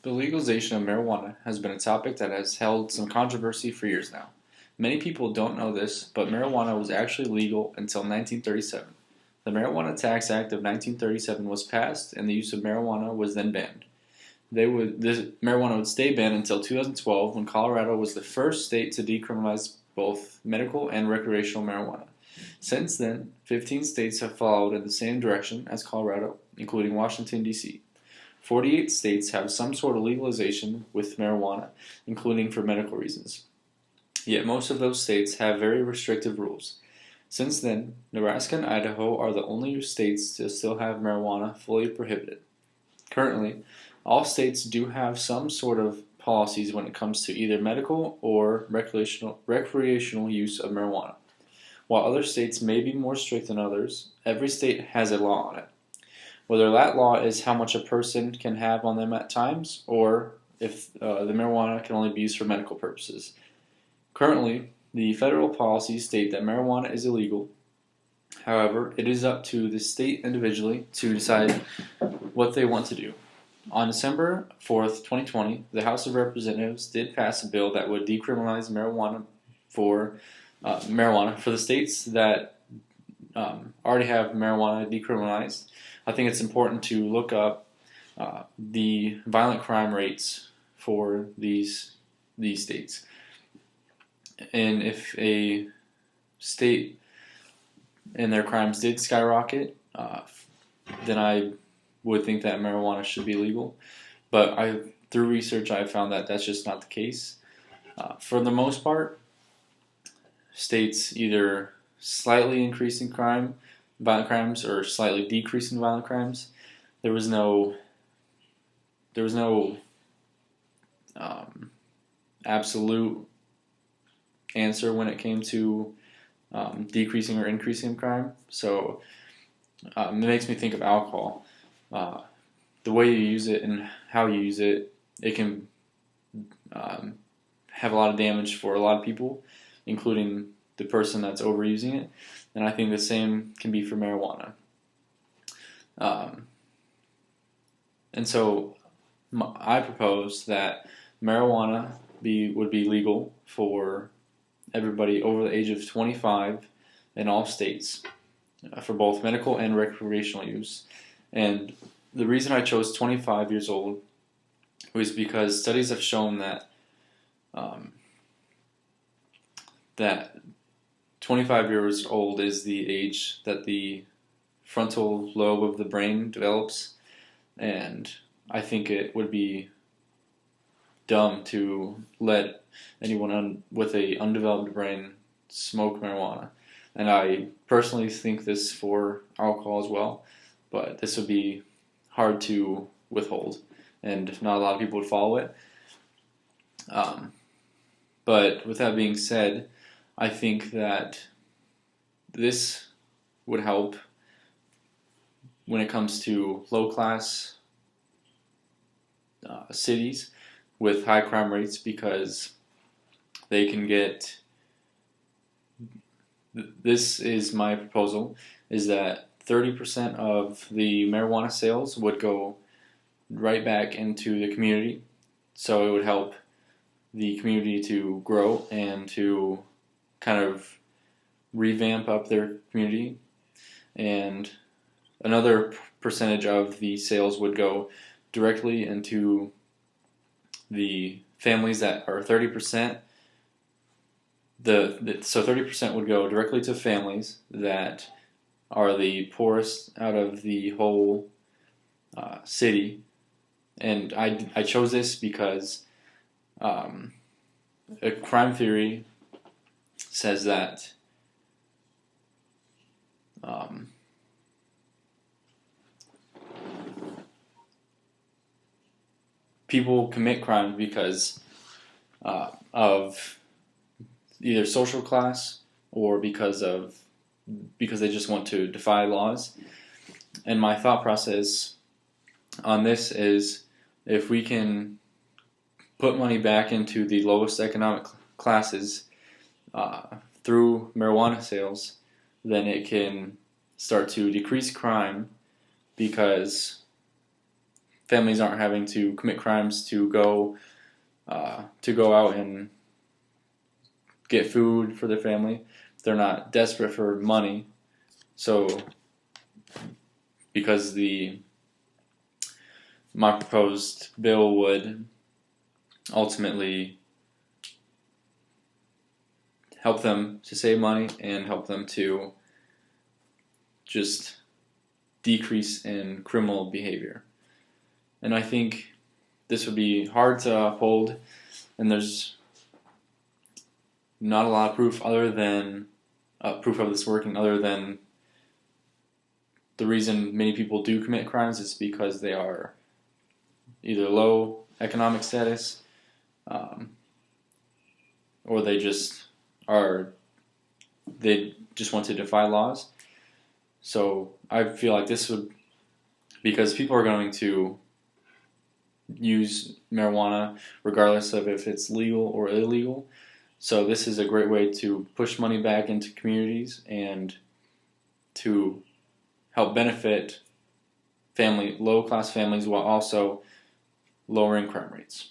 The legalization of marijuana has been a topic that has held some controversy for years now. Many people don't know this, but marijuana was actually legal until 1937. The Marijuana Tax Act of 1937 was passed, and the use of marijuana was then banned. Marijuana would stay banned until 2012, when Colorado was the first state to decriminalize both medical and recreational marijuana. Since then, 15 states have followed in the same direction as Colorado, including Washington, D.C. 48 states have some sort of legalization with marijuana, including for medical reasons. Yet most of those states have very restrictive rules. Since then, Nebraska and Idaho are the only states to still have marijuana fully prohibited. Currently, all states do have some sort of policies when it comes to either medical or recreational use of marijuana. While other states may be more strict than others, every state has a law on it. Whether that law is how much a person can have on them at times, or if the marijuana can only be used for medical purposes. Currently, the federal policies state that marijuana is illegal. However, it is up to the state individually to decide what they want to do. On December 4th, 2020, the House of Representatives did pass a bill that would decriminalize marijuana for the states that already have marijuana decriminalized. I think it's important to look up the violent crime rates for these states. And if a state and their crimes did skyrocket, then I would think that marijuana should be legal. But through research, I found that that's just not the case. For the most part, states either slightly increasing violent crimes, or slightly decreasing violent crimes. There was no absolute answer when it came to decreasing or increasing crime. So it makes me think of alcohol. The way you use it and how you use it, it can have a lot of damage for a lot of people, including the person that's overusing it. And I think the same can be for marijuana. And so I propose that marijuana would be legal for everybody over the age of 25 in all states for both medical and recreational use. And the reason I chose 25 years old was because studies have shown that that 25 years old is the age that the frontal lobe of the brain develops, and I think it would be dumb to let anyone with a undeveloped brain smoke marijuana. And I personally think this for alcohol as well, but this would be hard to withhold, and not a lot of people would follow it. But with that being said, I think that this would help when it comes to low-class cities with high crime rates, because they can get. This is my proposal: is that 30% of the marijuana sales would go right back into the community, so it would help the community to grow and to kind of revamp up their community. And another percentage of the sales would go directly into the families that are 30%. So 30% would go directly to families that are the poorest out of the whole city. And I chose this because a crime theory says that people commit crime because of either social class or because they just want to defy laws. And my thought process on this is, if we can put money back into the lowest economic classes through marijuana sales, then it can start to decrease crime, because families aren't having to commit crimes to go out and get food for their family. They're not desperate for money. So, because my proposed bill would ultimately help them to save money and help them to just decrease in criminal behavior. And I think this would be hard to uphold, and there's not a lot of proof other than proof of this working other than the reason many people do commit crimes is because they are either low economic status, or they just want to defy laws. So I feel like this would, because people are going to use marijuana regardless of if it's legal or illegal. So this is a great way to push money back into communities and to help benefit low-class families while also lowering crime rates.